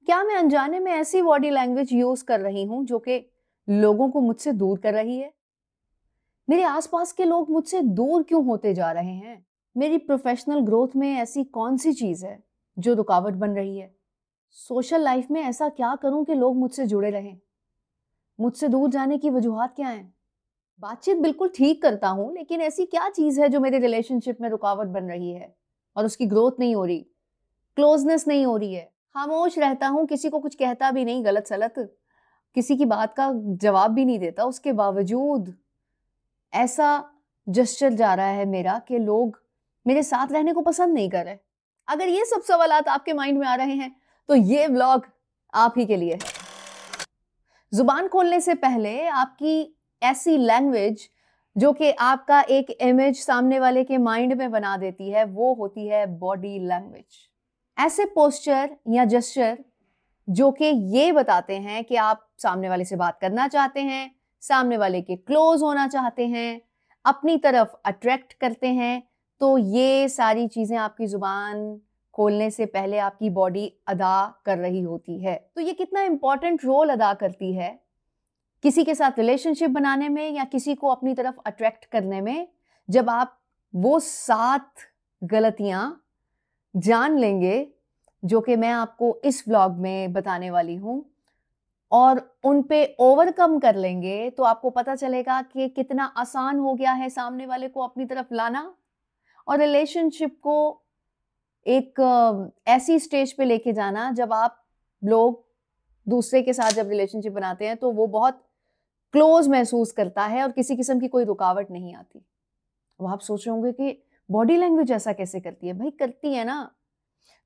क्या मैं अनजाने में ऐसी बॉडी लैंग्वेज यूज कर रही हूं जो कि लोगों को मुझसे दूर कर रही है? मेरे आसपास के लोग मुझसे दूर क्यों होते जा रहे हैं? मेरी प्रोफेशनल ग्रोथ में ऐसी कौन सी चीज है जो रुकावट बन रही है? सोशल लाइफ में ऐसा क्या करूं कि लोग मुझसे जुड़े रहें? मुझसे दूर जाने की वजूहात क्या हैं? बातचीत बिल्कुल ठीक करता हूं, लेकिन ऐसी क्या चीज है जो मेरे रिलेशनशिप में रुकावट बन रही है और उसकी ग्रोथ नहीं हो रही, क्लोजनेस नहीं हो रही है? खामोश रहता हूं, किसी को कुछ कहता भी नहीं, गलत सलत किसी की बात का जवाब भी नहीं देता, उसके बावजूद ऐसा जेस्चर जा रहा है मेरा कि लोग मेरे साथ रहने को पसंद नहीं कर रहे। अगर ये सब सवालात आपके माइंड में आ रहे हैं तो ये व्लॉग आप ही के लिए है। जुबान खोलने से पहले आपकी ऐसी लैंग्वेज जो कि आपका एक इमेज सामने वाले के माइंड में बना देती है, वो होती है बॉडी लैंग्वेज। ऐसे पोस्चर या जेस्चर जो कि ये बताते हैं कि आप सामने वाले से बात करना चाहते हैं, सामने वाले के क्लोज होना चाहते हैं, अपनी तरफ अट्रैक्ट करते हैं, तो ये सारी चीजें आपकी जुबान खोलने से पहले आपकी बॉडी अदा कर रही होती है। तो ये कितना इंपॉर्टेंट रोल अदा करती है किसी के साथ रिलेशनशिप बनाने में या किसी को अपनी तरफ अट्रैक्ट करने में, जब आप वो 7 गलतियां जान लेंगे जो कि मैं आपको इस व्लॉग में बताने वाली हूं और उन पे ओवरकम कर लेंगे, तो आपको पता चलेगा कि कितना आसान हो गया है सामने वाले को अपनी तरफ लाना और रिलेशनशिप को एक ऐसी स्टेज पे लेके जाना जब आप लोग दूसरे के साथ जब रिलेशनशिप बनाते हैं तो वो बहुत क्लोज महसूस करता है और किसी किस्म की कोई रुकावट नहीं आती। अब आप सोच रहे होंगे कि बॉडी लैंग्वेज ऐसा कैसे करती है? भाई करती है ना।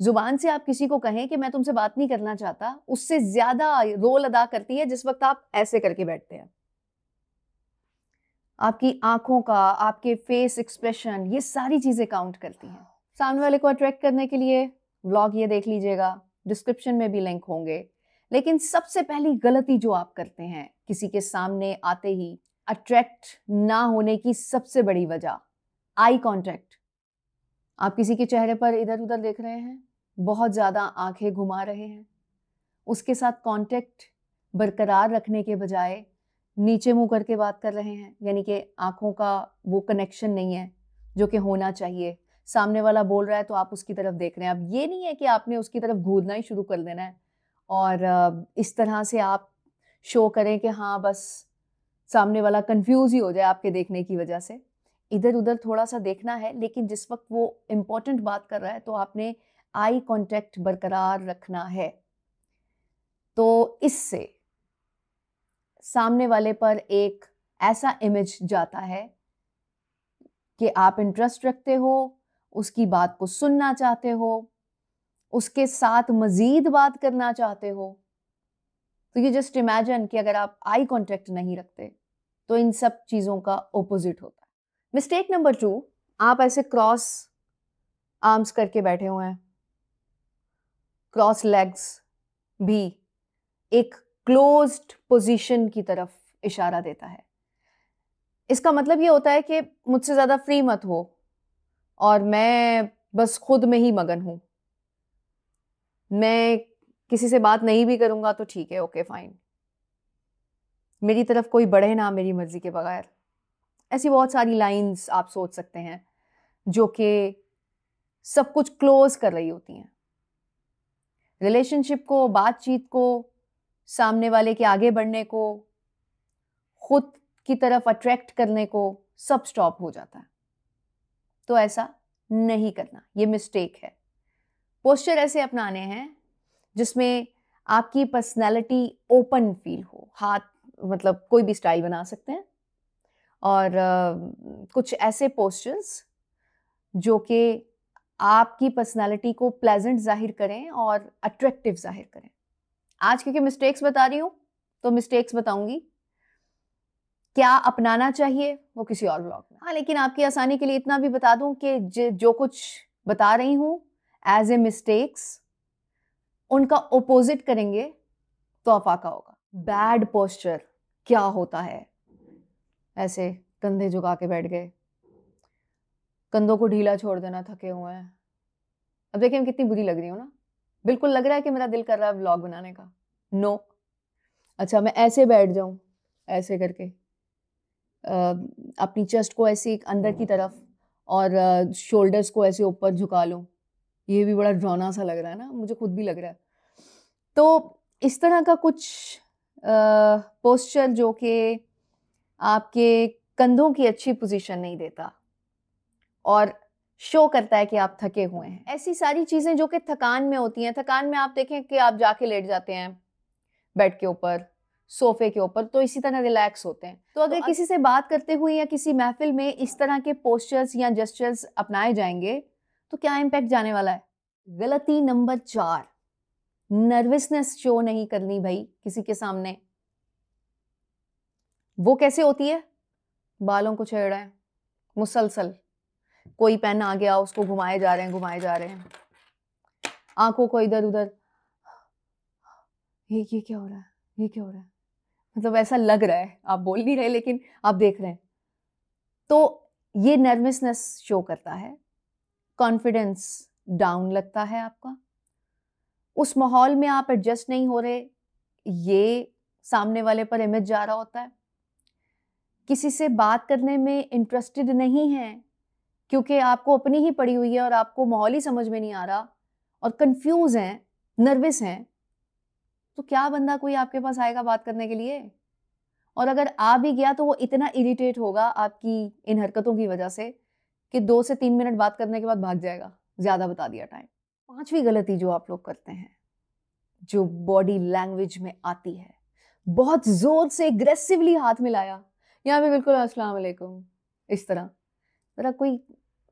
जुबान से आप किसी को कहें कि मैं तुमसे बात नहीं करना चाहता, उससे ज्यादा रोल अदा करती है जिस वक्त आप ऐसे करके बैठते हैं। आपकी आंखों का, आपके फेस एक्सप्रेशन, ये सारी चीजें काउंट करती हैं। सामने वाले को अट्रैक्ट करने के लिए व्लॉग ये देख लीजिएगा, डिस्क्रिप्शन में भी लिंक होंगे। लेकिन सबसे पहली गलती जो आप करते हैं किसी के सामने आते ही अट्रैक्ट ना होने की सबसे बड़ी वजह, आई कांटेक्ट। आप किसी के चेहरे पर इधर उधर देख रहे हैं, बहुत ज्यादा आंखें घुमा रहे हैं, उसके साथ कांटेक्ट बरकरार रखने के बजाय नीचे मुंह करके बात कर रहे हैं, यानी कि आंखों का वो कनेक्शन नहीं है जो कि होना चाहिए। सामने वाला बोल रहा है तो आप उसकी तरफ देख रहे हैं। अब ये नहीं है कि आपने उसकी तरफ घूरना ही शुरू कर देना है और इस तरह से आप शो करें कि हाँ बस सामने वाला कंफ्यूज ही हो जाए आपके देखने की वजह से। इधर उधर थोड़ा सा देखना है, लेकिन जिस वक्त वो इम्पोर्टेंट बात कर रहा है तो आपने आई कांटेक्ट बरकरार रखना है। तो इससे सामने वाले पर एक ऐसा इमेज जाता है कि आप इंटरेस्ट रखते हो, उसकी बात को सुनना चाहते हो, उसके साथ मजीद बात करना चाहते हो। तो ये जस्ट इमेजिन कि अगर आप आई कांटेक्ट नहीं रखते तो इन सब चीजों का ऑपोजिट होता है। मिस्टेक नंबर 2, आप ऐसे क्रॉस आर्म्स करके बैठे हुए हैं, क्रॉस लेग्स भी एक क्लोज्ड पोजीशन की तरफ इशारा देता है। इसका मतलब ये होता है कि मुझसे ज्यादा फ्री मत हो और मैं बस खुद में ही मगन हूं, मैं किसी से बात नहीं भी करूंगा तो ठीक है, ओके फाइन, मेरी तरफ कोई बढ़े ना मेरी मर्जी के बगैर। ऐसी बहुत सारी लाइंस आप सोच सकते हैं जो कि सब कुछ क्लोज कर रही होती हैं, रिलेशनशिप को, बातचीत को, सामने वाले के आगे बढ़ने को, खुद की तरफ अट्रैक्ट करने को, सब स्टॉप हो जाता है। तो ऐसा नहीं करना, ये मिस्टेक है। पोस्चर ऐसे अपनाने हैं जिसमें आपकी पर्सनैलिटी ओपन फील हो। हाथ मतलब कोई भी स्टाइल बना सकते हैं और कुछ ऐसे पोस्चर्स जो कि आपकी पर्सनैलिटी को प्लेजेंट जाहिर करें और अट्रैक्टिव जाहिर करें। आज क्योंकि मिस्टेक्स बता रही हूं तो मिस्टेक्स बताऊंगी, क्या अपनाना चाहिए वो किसी और व्लॉग में। हाँ, लेकिन आपकी आसानी के लिए इतना भी बता दूं कि जो कुछ बता रही हूं एज ए मिस्टेक्स, उनका ओपोजिट करेंगे तो अफाका होगा। बैड पोस्चर क्या होता है? ऐसे कंधे झुका के बैठ गए, कंधों को ढीला छोड़ देना, थके हुए हैं। अब देखिए मैं कितनी बुरी लग रही हूँ ना, बिल्कुल लग रहा है कि मेरा दिल कर रहा है व्लॉग बनाने का? नो। अच्छा, मैं ऐसे बैठ जाऊं, ऐसे करके अपनी चेस्ट को ऐसे एक अंदर की तरफ और शोल्डर्स को ऐसे ऊपर झुका लूं। ये भी बड़ा डरावना सा लग रहा है ना, मुझे खुद भी लग रहा है। तो इस तरह का कुछ पोस्चर जो कि आपके कंधों की अच्छी पोजीशन नहीं देता और शो करता है कि आप थके हुए हैं। ऐसी सारी चीजें जो कि थकान में होती हैं। थकान में आप देखें कि आप जाके लेट जाते हैं बेड के ऊपर, सोफे के ऊपर, तो इसी तरह रिलैक्स होते हैं। तो अगर किसी से बात करते हुए या किसी महफिल में इस तरह के पोस्चर्स या जेस्चर्स अपनाए जाएंगे तो क्या इम्पैक्ट जाने वाला है? गलती नंबर 4, नर्वसनेस शो नहीं करनी भाई किसी के सामने। वो कैसे होती है? बालों को छेड़ रहे हैं मुसलसल, कोई पेन आ गया उसको घुमाए जा रहे हैं, घुमाए जा रहे हैं, आंखों को इधर उधर, ये क्या हो रहा है, ये क्या हो रहा है, मतलब ऐसा लग रहा है, आप बोल नहीं रहे लेकिन आप देख रहे हैं। तो ये नर्वसनेस शो करता है। कॉन्फिडेंस डाउन लगता है आपका, उस माहौल में आप एडजस्ट नहीं हो रहे, ये सामने वाले पर इमेज जा रहा होता है। किसी से बात करने में इंटरेस्टेड नहीं है क्योंकि आपको अपनी ही पड़ी हुई है और आपको माहौल ही समझ में नहीं आ रहा और कंफ्यूज हैं, नर्वस हैं, तो क्या बंदा कोई आपके पास आएगा बात करने के लिए? और अगर आ भी गया तो वो इतना इरिटेट होगा आपकी इन हरकतों की वजह से कि 2 से 3 मिनट बात करने के बाद भाग जाएगा, ज्यादा बता दिया टाइम। 5वीं गलती जो आप लोग करते हैं, जो बॉडी लैंग्वेज में आती है, बहुत जोर से एग्रेसिवली हाथ मिलाया, यहाँ पे बिल्कुल अस्सलाम वालेकुम, इस तरह। जरा कोई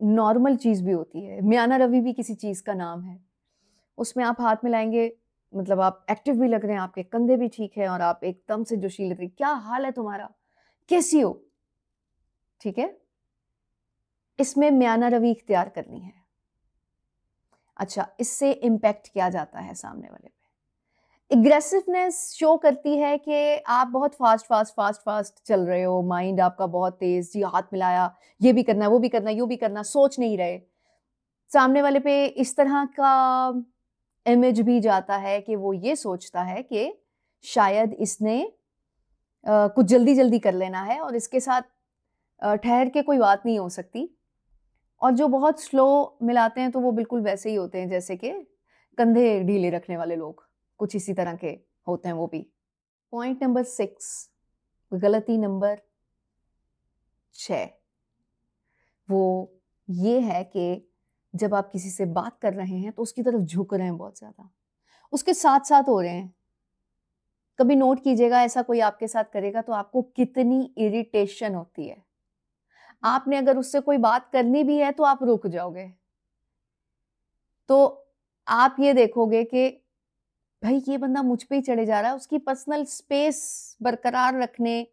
नॉर्मल चीज भी होती है, म्याना रवि भी किसी चीज का नाम है, उसमें आप हाथ मिलाएंगे, मतलब आप एक्टिव भी लग रहे हैं, आपके कंधे भी ठीक है और आप एकदम से जोशीले थे, क्या हाल है तुम्हारा, कैसी हो, ठीक है, इसमें म्याना रवि इख्तियार करनी है। अच्छा, इससे इम्पैक्ट क्या जाता है सामने वाले पे? एग्रेसिवनेस शो करती है कि आप बहुत फास्ट फास्ट फास्ट फास्ट चल रहे हो, माइंड आपका बहुत तेज, जी हाथ मिलाया, ये भी करना है, वो भी करना है, यूं भी करना, सोच नहीं रहे। सामने वाले पे इस तरह का इमेज भी जाता है कि वो ये सोचता है कि शायद इसने कुछ जल्दी जल्दी कर लेना है और इसके साथ ठहर के कोई बात नहीं हो सकती। और जो बहुत स्लो मिलाते हैं तो वो बिल्कुल वैसे ही होते हैं जैसे कि कंधे ढीले रखने वाले लोग, कुछ इसी तरह के होते हैं वो भी। पॉइंट नंबर 6, गलती नंबर 6, वो ये है कि जब आप किसी से बात कर रहे हैं तो उसकी तरफ झुक रहे हैं बहुत ज्यादा, उसके साथ साथ हो रहे हैं। कभी नोट कीजिएगा, ऐसा कोई आपके साथ करेगा तो आपको कितनी इरिटेशन होती है। आपने अगर उससे कोई बात करनी भी है तो आप रुक जाओगे, तो आप ये देखोगे कि भाई ये बंदा मुझ पे ही चढ़े जा रहा है। उसकी पर्सनल स्पेस बरकरार रखने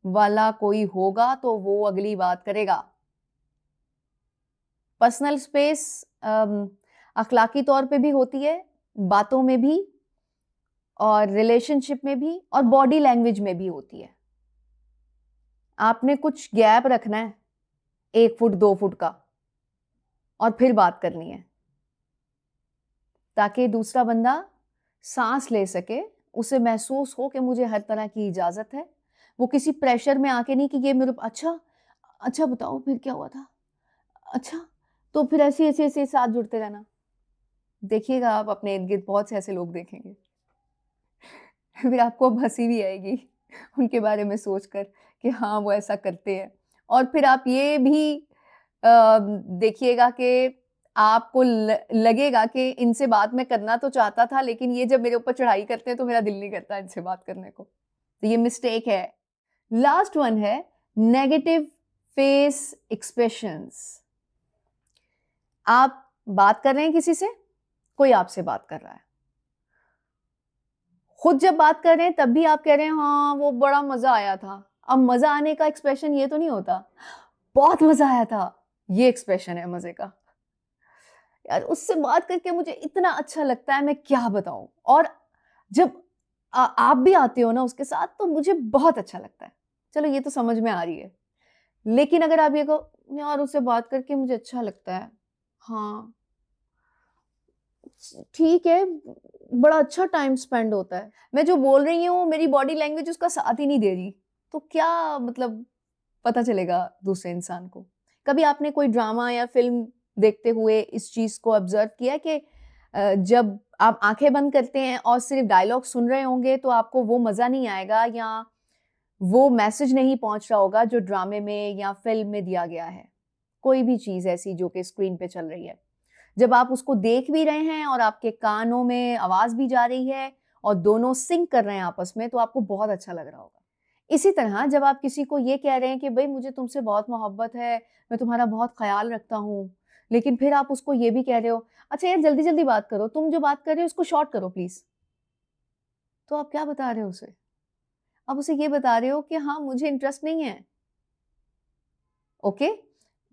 वाला कोई होगा तो वो अगली बात करेगा। पर्सनल स्पेस अखलाकी तौर पे भी होती है, बातों में भी और रिलेशनशिप में भी और बॉडी लैंग्वेज में भी होती है। आपने कुछ गैप रखना है, 1 फुट 2 फुट का, और फिर बात करनी है ताकि दूसरा बंदा सांस ले सके, उसे महसूस हो कि मुझे हर तरह की इजाजत है। वो किसी प्रेशर में आके नहीं कि ये मेरे, अच्छा अच्छा बताओ फिर क्या हुआ था, अच्छा, तो फिर ऐसे ऐसे ऐसे साथ जुड़ते रहना। देखिएगा आप अपने इर्द गिर्द बहुत से ऐसे लोग देखेंगे फिर आपको अब हंसी भी आएगी उनके बारे में सोचकर कि हाँ वो ऐसा करते हैं। और फिर आप ये भी देखिएगा कि आपको लगेगा कि इनसे बात मैं करना तो चाहता था लेकिन ये जब मेरे ऊपर चढ़ाई करते हैं तो मेरा दिल नहीं करता इनसे बात करने को। तो ये मिस्टेक है। लास्ट वन है नेगेटिव फेस एक्सप्रेशंस। आप बात कर रहे हैं किसी से, कोई आपसे बात कर रहा है, खुद जब बात कर रहे हैं तब भी आप कह रहे हैं हाँ वो बड़ा मजा आया था। अब मजा आने का एक्सप्रेशन ये तो नहीं होता बहुत मजा आया था, ये एक्सप्रेशन है मजे का। यार उससे बात करके मुझे इतना अच्छा लगता है, मैं क्या बताऊं। और जब आप भी आते हो ना उसके साथ तो मुझे बहुत अच्छा लगता है। चलो ये तो समझ में आ रही है, लेकिन अगर आप ये कहो यार उससे बात करके मुझे अच्छा लगता है, हाँ ठीक है, बड़ा अच्छा टाइम स्पेंड होता है। मैं जो बोल रही हूँ मेरी बॉडी लैंग्वेज उसका साथ ही नहीं दे रही, तो क्या मतलब पता चलेगा दूसरे इंसान को? कभी आपने कोई ड्रामा या फ़िल्म देखते हुए इस चीज़ को ऑब्ज़र्व किया कि जब आप आँखें बंद करते हैं और सिर्फ़ डायलॉग सुन रहे होंगे तो आपको वो मज़ा नहीं आएगा या वो मैसेज नहीं पहुँच रहा होगा जो ड्रामे में या फ़िल्म में दिया गया है? कोई भी चीज़ ऐसी जो कि स्क्रीन पे चल रही है। जब आप उसको देख भी रहे हैं और आपके कानों में आवाज़ भी जा रही है और दोनों सिंक कर रहे हैं आपस में, तो आपको बहुत अच्छा लग रहा होगा। इसी तरह जब आप किसी को ये कह रहे हैं कि भई मुझे तुमसे बहुत मोहब्बत है, मैं तुम्हारा बहुत ख़्याल रखता हूँ, लेकिन फिर आप उसको ये भी कह रहे हो, "अच्छा यार जल्दी-जल्दी बात करो, तुम जो बात कर रहे हो उसको शॉर्ट करो प्लीज़।" तो आप क्या बता रहे हो उसे? आप उसे ये बता रहे हो कि हाँ, मुझे इंटरेस्ट नहीं है। ओके?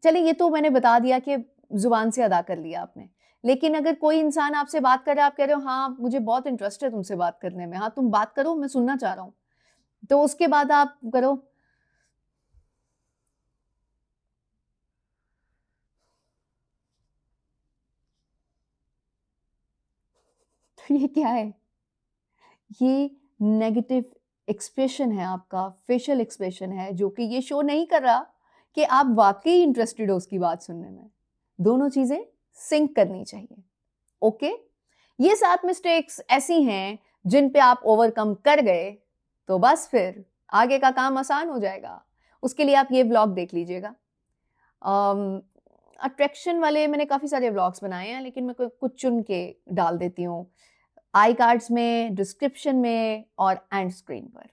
चलिए ये तो मैंने बता दिया कि ज़ुबान से अदा कर लिया आपने। लेकिन अगर कोई इंसान आपसे बात कर रहा है, आप कह रहे हो हाँ, मुझे बहुत इंटरेस्ट है तुमसे बात करने में। हाँ, तुम बात करो, मैं सुनना चाह रहा हूँ। तो उसके बाद आप करो तो ये क्या है? ये नेगेटिव एक्सप्रेशन है आपका, फेशियल एक्सप्रेशन है जो कि ये शो नहीं कर रहा कि आप वाक़ई इंटरेस्टेड हो उसकी बात सुनने में। दोनों चीज़ें सिंक करनी चाहिए। ओके? ये 7 मिस्टेक्स ऐसी हैं जिन पे आप ओवरकम कर गए, तो बस फिर आगे का काम आसान हो जाएगा। उसके लिए आप ये व्लॉग देख लीजिएगा। अम, अट्रैक्शन वाले मैंने काफ़ी सारे व्लॉग्स बनाए हैं, लेकिन मैं कुछ चुन के डाल देती हूँ। आई कार्ड्स में, डिस्क्रिप्शन में और एंड स्क्रीन पर।